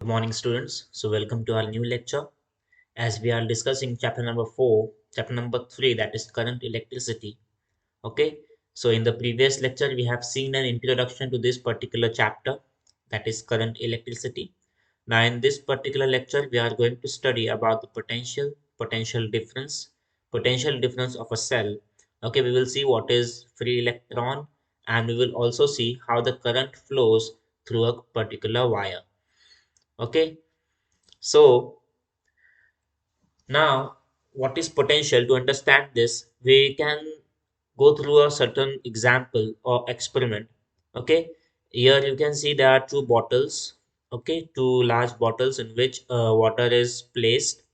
Good morning, students. So, welcome to our new lecture. As we are discussing chapter number 4, chapter number 3, that is current electricity. Okay. So, in the previous lecture, we have seen an introduction to this particular chapter, that is current electricity. Now, in this particular lecture, we are going to study about the potential difference of a cell. Okay. We will see what is free electron, and we will also see how the current flows through a particular wire. Okay. So, now, what is potential? To understand this, we can go through a certain example or experiment. Okay, here you can see there are two bottles. Okay, two large bottles in which water is placed.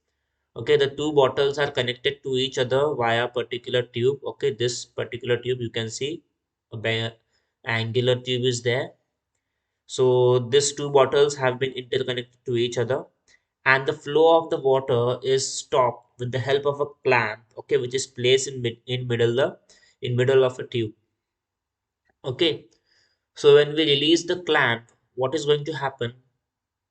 Okay, the two bottles are connected to each other via a particular tube. Okay, this particular tube you can see a angular tube is there. So these two bottles have been interconnected to each other, and the flow of the water is stopped with the help of a clamp, okay, which is placed in middle of a tube. Okay, so when we release the clamp, what is going to happen?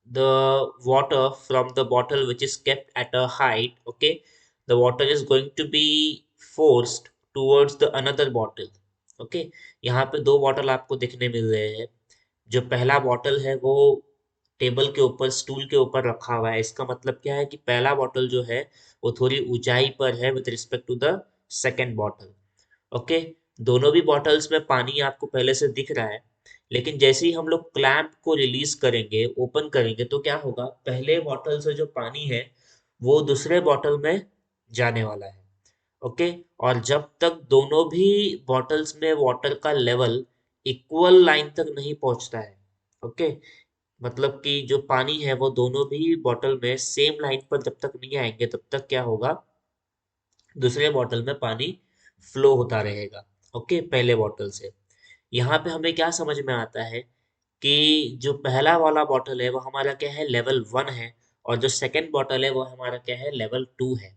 The water from the bottle which is kept at a height, okay, the water is going to be forced towards the another bottle. Okay, यहाँ पे दो bottle आपको देखने मिल रहे हैं. जो पहला bottle है वो टेबल के ऊपर स्टूल के ऊपर रखा हुआ है. इसका मतलब क्या है कि पहला बॉटल जो है वो थोड़ी ऊंचाई पर है with respect to the second bottle. Okay, दोनों भी बॉटल्स में पानी आपको पहले से दिख रहा है, लेकिन जैसे ही हम लोग क्लैंप को रिलीज करेंगे, ओपन करेंगे, तो क्या होगा? पहले बॉटल से जो पानी है वो दूसरे बॉटल में जाने वाला है. ओके, और जब तक दोनों भी बॉटल्स में वाटर का लेवल इक्वल लाइन तक नहीं पहुंचता है, ओके, मतलब कि जो पानी है वो दोनों भी बॉटल में सेम लाइन पर जब तक नहीं आएंगे, तब तक क्या होगा? दूसरे बॉटल में पानी फ्लो होता रहेगा. ओके, पहले बॉटल से. यहाँ पे हमें क्या समझ में आता है कि जो पहला वाला बॉटल है वो हमारा क्या है? लेवल 1 है. और जो सेकंड बॉटल है वो हमारा क्या है? लेवल 2 है.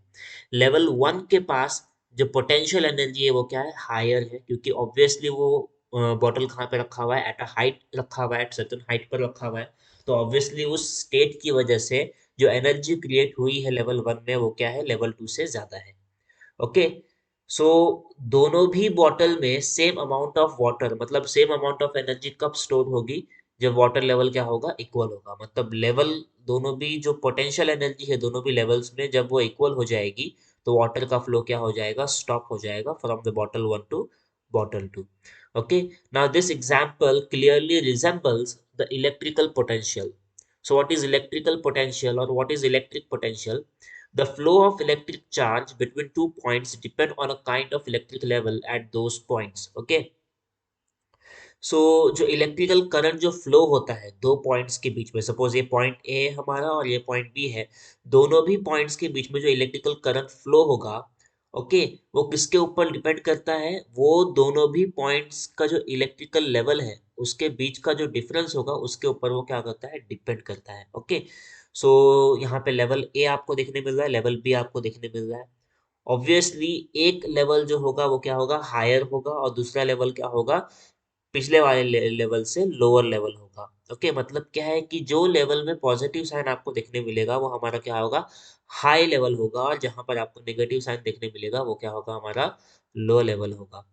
लेवल 1 के पास जो पोटेंशियल एनर्जी है वो क्या है? हायर है, क्योंकि ऑब्वियसली वो बॉटल कहाँ पे रखा हुआ है? एट अ हाइट रखा हुआ है, एट सर्टेन हाइट पर रखा हुआ है. तो ऑब्वियसली उस स्टेट की वजह से जो एनर्जी क्रिएट हुई है लेवल 1 में वो क्या है? लेवल 2 से ज्यादा है. ओके, सो दोनों भी बॉटल में सेम अमाउंट ऑफ वाटर, मतलब सेम अमाउंट ऑफ एनर्जी कब स्टोर होगी? जब वाटर लेवल क्या होगा? इक्वल होगा. मतलब लेवल, दोनों भी जो पोटेंशियल एनर्जी है दोनों भी लेवल्स में जब वो इक्वल हो जाएगी, तो वाटर का फ्लो क्या हो जाएगा? स्टॉप हो जाएगा from the bottle 1 to bottle 2. Okay, now this example clearly resembles the electrical potential. So what is electrical potential, or what is electric potential? The flow of electric charge between two points depend on a kind of electric level at those points. Okay, सो जो electrical current जो flow होता है दो points के बीच में, suppose ये point A है हमारा और ये पॉइंट बी है, दोनों भी पॉइंट्स के बीच में जो इलेक्ट्रिकल करंट फ्लो होगा, ओके, वो किसके ऊपर डिपेंड करता है? वो दोनों भी पॉइंट्स का जो इलेक्ट्रिकल लेवल है उसके बीच का जो डिफरेंस होगा उसके ऊपर वो क्या करता है? डिपेंड करता है. ओके, सो यहाँ पे लेवल ए आपको देखने मिल रहा है, लेवल बी आपको देखने मिल रहा है. ऑब्वियसली एक लेवल जो होगा वो क्या होगा? हायर होगा, और दूसरा लेवल क्या होगा? पिछले वाले लेवल से लोअर लेवल होगा. ओके, मतलब क्या है कि जो लेवल में पॉजिटिव साइन आपको देखने मिलेगा वो हमारा क्या होगा? हाई लेवल होगा, और जहां पर आपको नेगेटिव साइन देखने मिलेगा वो क्या होगा? हमारा लो लेवल होगा.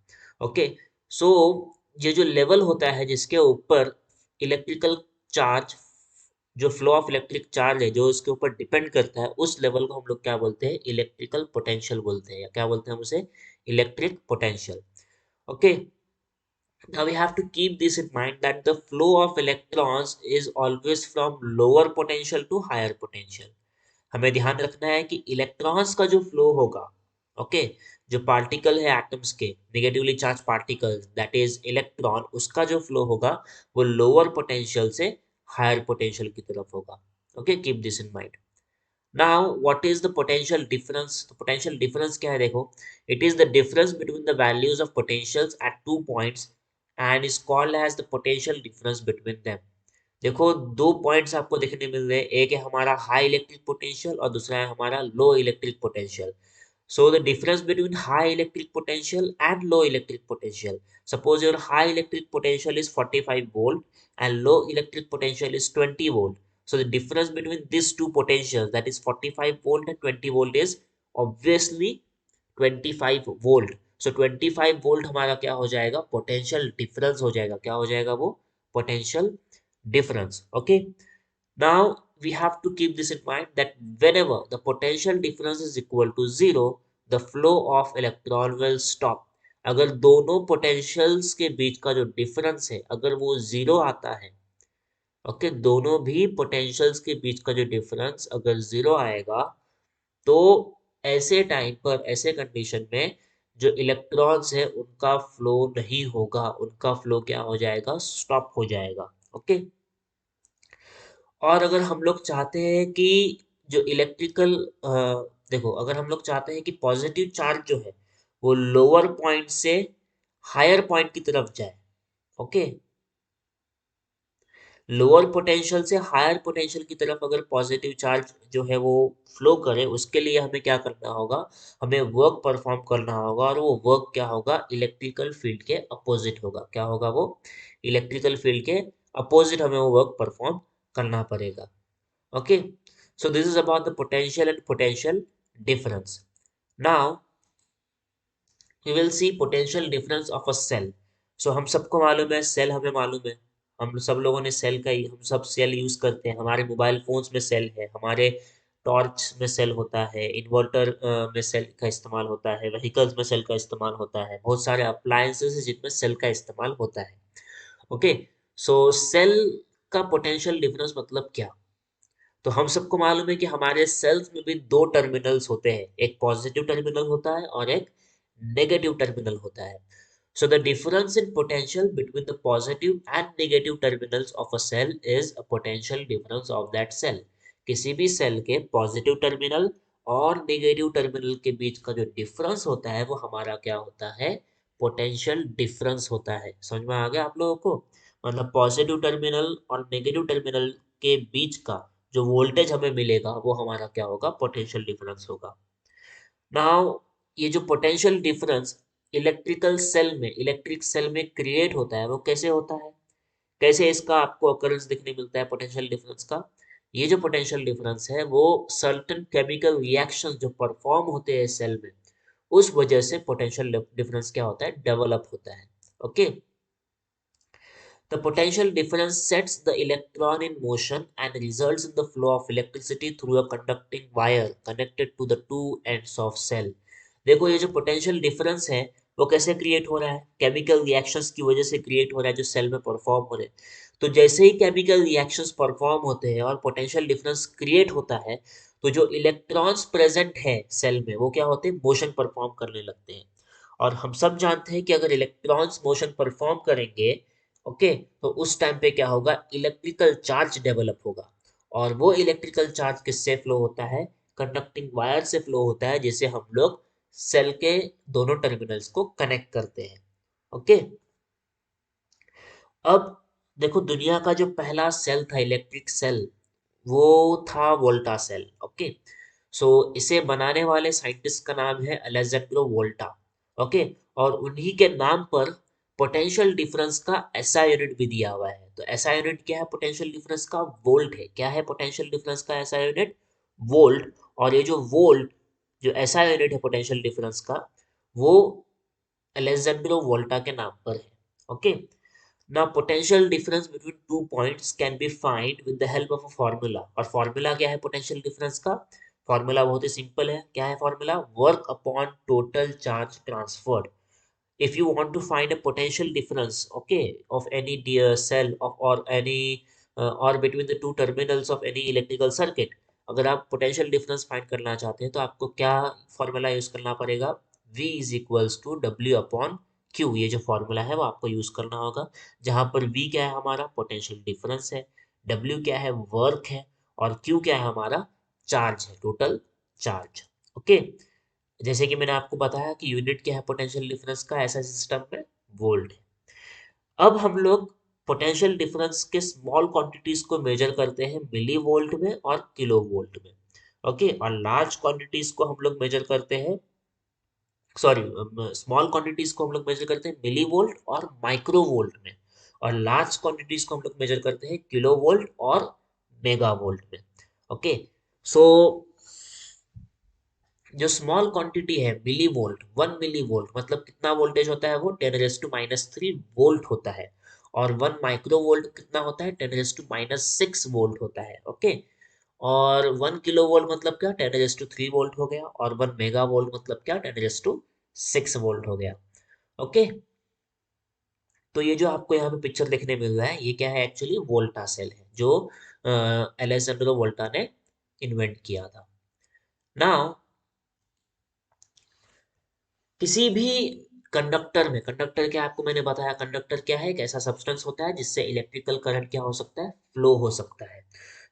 ओके, सो ये जो लेवल होता है जिसके ऊपर इलेक्ट्रिकल चार्ज, जो फ्लो ऑफ इलेक्ट्रिक चार्ज है जो इसके ऊपर डिपेंड करता है, उस लेवल को हम लोग क्या बोलते हैं? इलेक्ट्रिकल पोटेंशियल बोलते हैं, या क्या बोलते हैं हम उसे? Electric potential. Okay, now we have to keep this in mind that the flow of electrons is always from lower potential to higher potential. हमें ध्यान रखना है कि इलेक्ट्रॉन्स का जो फ्लो होगा, ओके, जो पार्टिकल है एटम्स के, negatively charge particles, that is electron, उसका जो फ्लो होगा वो लोअर पोटेंशियल से हायर पोटेंशियल की तरफ होगा. Okay, keep this in mind. Now what is the potential difference? The potential difference क्या है? देखो, it is the difference between the values of potentials at 2 points and is called as the potential difference between them. देखो, दो points आपको देखने मिल रहे हैं, एक है हमारा हाई इलेक्ट्रिक पोटेंशियल और दूसरा है हमारा low electric potential. So the difference between high electric potential and low electric potential. Suppose your high electric potential is 45 volt and low electric potential is 20 volt. So the difference between these two potentials, that is 45 volt and 20 volt, is obviously 25 volt. So 25 volt हमारा क्या हो जाएगा, potential difference हो जाएगा. क्या हो जाएगा वो, potential difference. Okay, now we have to keep this in mind that whenever the potential difference is equal to zero, the flow of electron will stop. अगर दोनों पोटेंशियल्स के बीच का जो डिफरेंस है अगर वो जीरो आता है, ओके, दोनों भी पोटेंशियल्स के बीच का जो डिफरेंस अगर जीरो आएगा, तो ऐसे टाइम पर, ऐसे कंडीशन में जो इलेक्ट्रॉन्स है उनका फ्लो नहीं होगा, उनका फ्लो क्या हो जाएगा, स्टॉप हो जाएगा. ओके, और अगर हम लोग चाहते हैं कि जो इलेक्ट्रिकल, देखो, अगर हम लोग चाहते हैं कि पॉजिटिव चार्ज जो है वो लोअर पॉइंट से हायर पॉइंट की तरफ जाए, ओके, लोअर पोटेंशियल से हायर पोटेंशियल की तरफ अगर पॉजिटिव चार्ज जो है वो फ्लो करे, उसके लिए हमें क्या करना होगा, हमें वर्क परफॉर्म करना होगा, और वो वर्क क्या होगा, इलेक्ट्रिकल फील्ड के अपोजिट होगा. क्या होगा वो, इलेक्ट्रिकल फील्ड के अपोजिट हमें वो वर्क परफॉर्म करना पड़ेगा. Okay, so this is about the potential and potential difference. Now we will see potential difference of a cell. So हम सबको मालूम है सेल, हमें मालूम है, हम सब लोगों ने सेल का ही, हम सब सेल यूज करते हैं. हमारे मोबाइल फोन्स में सेल है, हमारे टॉर्च में सेल होता है, इन्वर्टर में सेल का इस्तेमाल होता है, व्हीकल्स में सेल का इस्तेमाल होता है, बहुत सारे अप्लायंसेस है जिनमें सेल का इस्तेमाल होता है. ओके, सो सेल का पोटेंशियल डिफरेंस मतलब क्या. तो हम सबको मालूम है कि हमारे सेल्स में भी दो टर्मिनल्स होते हैं, एक पॉजिटिव टर्मिनल होता है और एक नेगेटिव टर्मिनल होता है. So the difference in potential between the positive and negative terminals of a cell is a potential difference of that cell. किसी भी सेल के पॉजिटिव टर्मिनल और नेगेटिव टर्मिनल के बीच का जो डिफरेंस होता है वो हमारा क्या होता है, पोटेंशियल डिफरेंस होता है. समझ में आ गया आप लोगों को, मतलब पॉजिटिव टर्मिनल और नेगेटिव टर्मिनल के बीच का जो वोल्टेज हमें मिलेगा वो हमारा क्या होगा, पोटेंशियल डिफरेंस होगा. नाउ ये जो पोटेंशियल डिफरेंस इलेक्ट्रिक सेल में क्रिएट होता है वो कैसे होता है, कैसे इसका आपको अकरेंस दिखने मिलता है पोटेंशियल डिफरेंस का. ये जो पोटेंशियल डिफरेंस है वो सर्टेन केमिकल रिएक्शन जो परफॉर्म होते हैं सेल में, उस वजह से पोटेंशियल डिफरेंस क्या होता है, डेवलप होता है. Okay, the potential difference sets the electron in motion and results in the flow of electricity through a conducting wire connected to the two ends of cell. देखो ये जो पोटेंशियल डिफरेंस है वो कैसे क्रिएट हो रहा है, केमिकल रिएक्शंस की वजह से क्रिएट हो रहा है जो सेल में परफॉर्म हो रहे हैं. तो जैसे ही केमिकल रिएक्शंस परफॉर्म होते हैं और पोटेंशियल डिफरेंस क्रिएट होता है, तो जो इलेक्ट्रॉन्स प्रेजेंट है सेल में वो क्या होते हैं, मोशन परफॉर्म करने लगते हैं. और हम सब जानते हैं कि अगर इलेक्ट्रॉन्स मोशन परफॉर्म करेंगे, ओके, तो उस टाइम पे क्या होगा, इलेक्ट्रिकल चार्ज डेवलप होगा. और वो इलेक्ट्रिकल चार्ज किससे फ्लो होता है, कंडक्टिंग वायर से फ्लो होता है, जिसे हम लोग सेल के दोनों टर्मिनल्स को कनेक्ट करते हैं. ओके, अब देखो दुनिया का जो पहला सेल था इलेक्ट्रिक सेल, वो था वोल्टा सेल. ओके, सो इसे बनाने वाले साइंटिस्ट का नाम है अलेजेंड्रो वोल्टा. ओके, और उन्हीं के नाम पर पोटेंशियल डिफरेंस का ऐसा यूनिट भी दिया हुआ है. तो ऐसा यूनिट क्या है पोटेंशियल डिफरेंस का, वोल्ट है. क्या है पोटेंशियल डिफरेंस का ऐसा यूनिट, वोल्ट. और ये जो वोल्ट, जो ऐसा यूनिट है पोटेंशियल डिफरेंस का, वो अलेजेंड्रो वोल्टा के नाम पर है. Okay, now potential difference between two points can be find with the help of a formula. और formula क्या है potential difference का, formula बहुत ही simple है. क्या है formula, work upon total charge transferred. If you want to find a potential difference, okay, of any dear cell of or any or between the two terminals of any electrical circuit, अगर आप potential difference find करना चाहते हैं तो आपको क्या formula use करना पड़ेगा, V is equals to W upon Q. ये जो फॉर्मूला है वो आपको यूज करना होगा, जहां पर V क्या है, हमारा पोटेंशियल डिफरेंस है, W क्या है, वर्क है, और Q क्या है, हमारा चार्ज है, टोटल चार्ज. ओके, जैसे कि मैंने आपको बताया कि यूनिट क्या है पोटेंशियल डिफरेंस का, ऐसा सिस्टम में वोल्ट है. अब हम लोग पोटेंशियल डिफरेंस के स्मॉल क्वांटिटीज को मेजर करते हैं मिली वोल्ट में और किलो वोल्ट में. ओके, और लार्ज क्वांटिटीज को हम लोग मेजर करते हैं, सॉरी, स्मॉल क्वांटिटीज को हम लोग मेजर करते हैं मिली वोल्ट और माइक्रो वोल्ट में, और लार्ज क्वांटिटीज को हम लोग मेजर करते हैं किलो वोल्ट और मेगा वोल्ट में। ओके, सो जो स्मॉल क्वांटिटी है मिली वोल्ट, 1 मिली वोल्ट मतलब कितना वोल्टेज होता है वो 10⁻³ वोल्ट होता है। और 1 माइक्रो वोल्ट कितना होता है 10⁻6 वोल्ट होता है। ओके, और 1 किलो वोल्ट मतलब क्या 10⁻³ वोल्ट हो गया, और 1 मेगा वोल्ट मतलब क्या 10⁻6 वोल्ट हो गया। ओके, तो ये जो आपको यहाँ पे पिक्चर देखने मिल रहा है ये क्या है, एक्चुअली वोल्टा सेल है जो एलेसेंड्रो वोल्टा ने इन्वेंट किया था। नाउ किसी भी कंडक्टर में, कंडक्टर क्या आपको मैंने बताया, कंडक्टर क्या है, एक ऐसा सब्सटेंस होता है जिससे इलेक्ट्रिकल करंट क्या हो सकता है, फ्लो हो सकता है।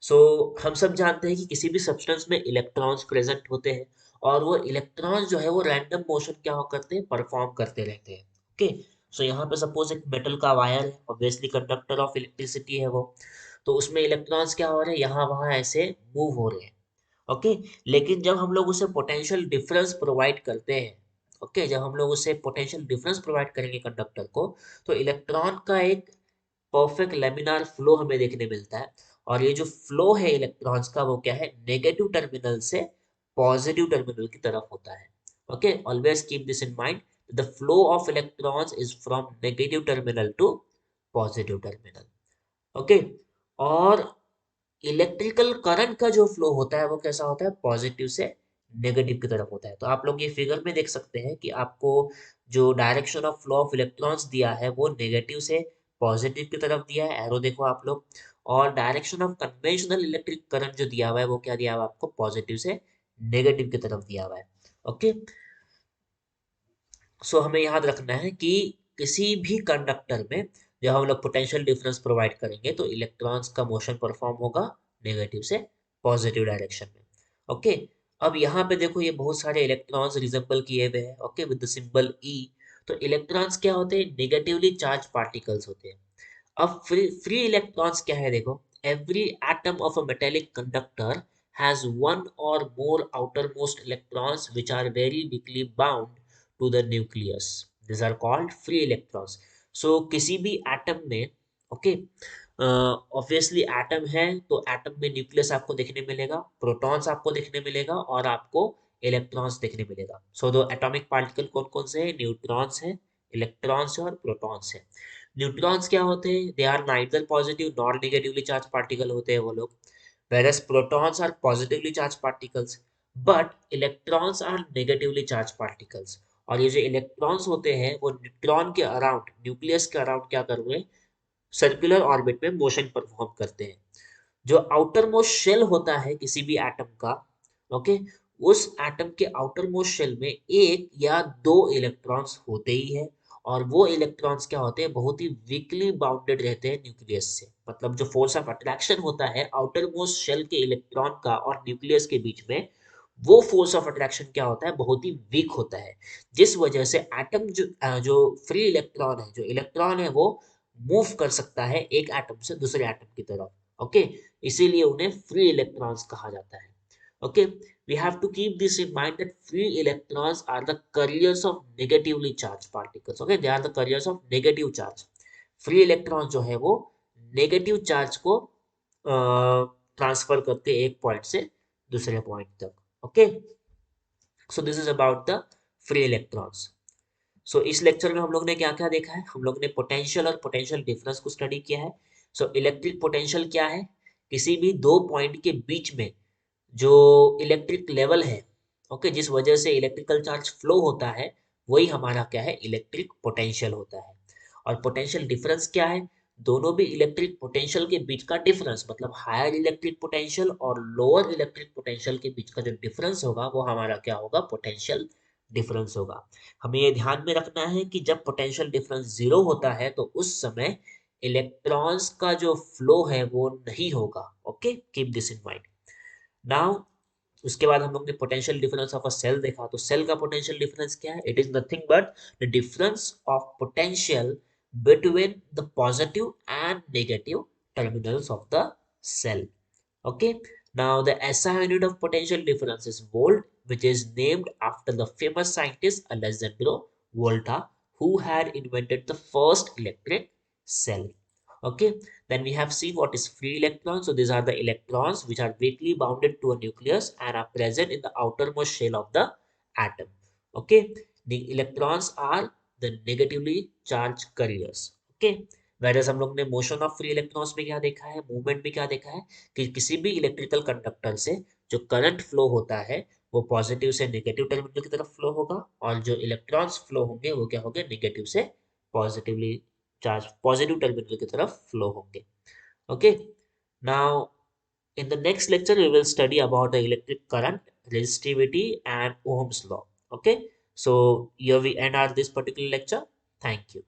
सो हम सब जानते हैं कि किसी भी सब्सटेंस में इलेक्ट्रॉन्स प्रेजेंट होते हैं, और वो इलेक्ट्रॉन्स जो है वो रैंडम मोशन क्या हो करते हैं, परफॉर्म करते रहते हैं। ओके, सो यहाँ पे सपोज एक मेटल का वायर है, ऑब्वियसली कंडक्टर ऑफ इलेक्ट्रिसिटी है वो, तो उसमें इलेक्ट्रॉन्स क्या हो रहे हैं, यहाँ वहाँ ऐसे मूव हो रहे हैं। ओके, लेकिन जब हम लोग उसे पोटेंशियल डिफरेंस प्रोवाइड करते हैं, ओके, जब हम लोग उसे पोटेंशियल डिफरेंस प्रोवाइड करेंगे कंडक्टर को, तो इलेक्ट्रॉन का एक परफेक्ट लेमिनार फ्लो हमें देखने मिलता है। और ये जो फ्लो है इलेक्ट्रॉन्स का वो क्या है, नेगेटिव टर्मिनल से पॉजिटिव टर्मिनल की तरफ होता है। Okay, always keep this in mind, the flow of electrons is from negative terminal to positive terminal. Okay, और इलेक्ट्रिकल करंट का जो फ्लो होता है वो कैसा होता है, पॉजिटिव से नेगेटिव की तरफ होता है। तो आप लोग ये फिगर में देख सकते हैं कि आपको जो direction of flow of electrons दिया है वो नेगेटिव से पॉजिटिव की तरफ दिया है, एरो देखो आप लोग। और direction of conventional electric current जो दिया हुआ है वो क्या दिया हुआ है आपको, पॉजिटिव से नेगेटिव की तरफ दिया हुआ है। ओके, सो हमें याद रखना है कि किसी भी कंडक्टर में जब हम लोग पोटेंशियल डिफरेंस प्रोवाइड करेंगे तो इलेक्ट्रॉन्स का मोशन परफॉर्म होगा नेगेटिव से पॉजिटिव डायरेक्शन में। ओके, अब यहाँ पे देखो ये बहुत सारे इलेक्ट्रॉन्स रिजेंबल किए हुए हैं, ओके, विद द सिंबल ई। तो इलेक्ट्रॉन्स क्या होते हैं, नेगेटिवली चार्ज पार्टिकल्स होते हैं। अब फ्री इलेक्ट्रॉन्स क्या है देखो, every atom of a metallic conductor has one or more outermost electrons which are very weakly bound to the nucleus. These are called free electrons. So किसी भी atom में, okay, obviously atom है तो atom में nucleus आपको देखने मिलेगा, protons आपको देखने मिलेगा, और आपको इलेक्ट्रॉन्स देखने मिलेगा। सो दो एटॉमिक पार्टिकल कौन कौन से हैं, न्यूट्रॉन्स है, इलेक्ट्रॉन्स है और प्रोटॉन्स है। न्यूट्रॉन्स क्या होते हैं, they are neither positive nor negatively charged particle होते हैं वो लोग, whereas protons are positively charged particles, but electrons are negatively charged particles। और ये जो इलेक्ट्रॉन्स होते हैं वो न्यूट्रॉन के अराउंड, न्यूक्लियस के अराउंड क्या कर रहे हैं, सर्कुलर ऑर्बिट में मोशन परफॉर्म करते हैं। जो आउटर मोस्ट शेल होता है किसी भी एटम का, ओके, उस एटम के आउटर मोस्ट शेल में एक या दो इलेक्ट्रॉन्स होते ही है, और वो इलेक्ट्रॉन्स क्या होते हैं, बहुत ही वीकली बाउंडेड रहते हैं न्यूक्लियस से। मतलब जो फोर्स ऑफ अट्रैक्शन होता है आउटर मोस्ट शेल के इलेक्ट्रॉन का और न्यूक्लियस के बीच में, वो फोर्स ऑफ अट्रैक्शन क्या होता है, बहुत ही वीक होता है। जिस वजह से एटम जो फ्री इलेक्ट्रॉन है, जो इलेक्ट्रॉन है वो मूव कर सकता है एक एटम से दूसरे एटम की तरफ। ओके, इसीलिए उन्हें फ्री इलेक्ट्रॉन्स कहा जाता है। Okay, we have to keep this in mind that free electrons are the carriers of negatively charged particles. Okay, they are the carriers of negative charge। Free electron जो है वो negative charge को transfer करते हैं एक point से दूसरे point तक। Okay, so this is about the free electrons. सो इस लेक्चर में हम लोग ने क्या क्या देखा है, हम लोग ने पोटेंशियल और पोटेंशियल डिफरेंस को स्टडी किया है। सो इलेक्ट्रिक पोटेंशियल क्या है, किसी भी दो पॉइंट के बीच में जो इलेक्ट्रिक लेवल है, ओके, जिस वजह से इलेक्ट्रिकल चार्ज फ्लो होता है, वही हमारा क्या है, इलेक्ट्रिक पोटेंशियल होता है। और पोटेंशियल डिफरेंस क्या है, दोनों भी इलेक्ट्रिक पोटेंशियल के बीच का डिफरेंस, मतलब हायर इलेक्ट्रिक पोटेंशियल और लोअर इलेक्ट्रिक पोटेंशियल के बीच का जो डिफरेंस होगा वो हमारा क्या होगा, पोटेंशियल डिफरेंस होगा। हमें ये ध्यान में रखना है कि जब पोटेंशियल डिफरेंस जीरो होता है तो उस समय इलेक्ट्रॉन्स का जो फ्लो है वो नहीं होगा। Okay, keep this in mind. Now उसके बाद हम लोग ने potential difference of a cell देखा, तो सेल का पोटेंशियल डिफरेंस क्या है, it is nothing but the difference of potential between the positive and negative terminals of the cell. Okay, now the SI unit of potential difference is volt, which is named after the famous scientist Alessandro Volta, who had invented the first electric cell. Okay, then we have seen what is free electrons. So these are the electrons which are weakly bounded to a nucleus and are present in the outermost shell of the atom. Okay, the electrons are the negatively charged carriers. Okay, whereas हम लोग ने motion of free electrons में क्या देखा है, movement में क्या देखा है कि किसी भी इलेक्ट्रिकल कंडक्टर से जो करंट फ्लो होता है वो पॉजिटिव से नेगेटिव टर्मिनल की तरफ फ्लो होगा, और जो इलेक्ट्रॉन्स फ्लो होंगे वो क्या होंगे, नेगेटिव से पॉजिटिवली चार्ज पॉजिटिव टर्मिनल की तरफ फ्लो होंगे. Okay, now in the next lecture we will study about the electric current, resistivity and Ohm's law. Okay, so here we end our this particular lecture. Thank you.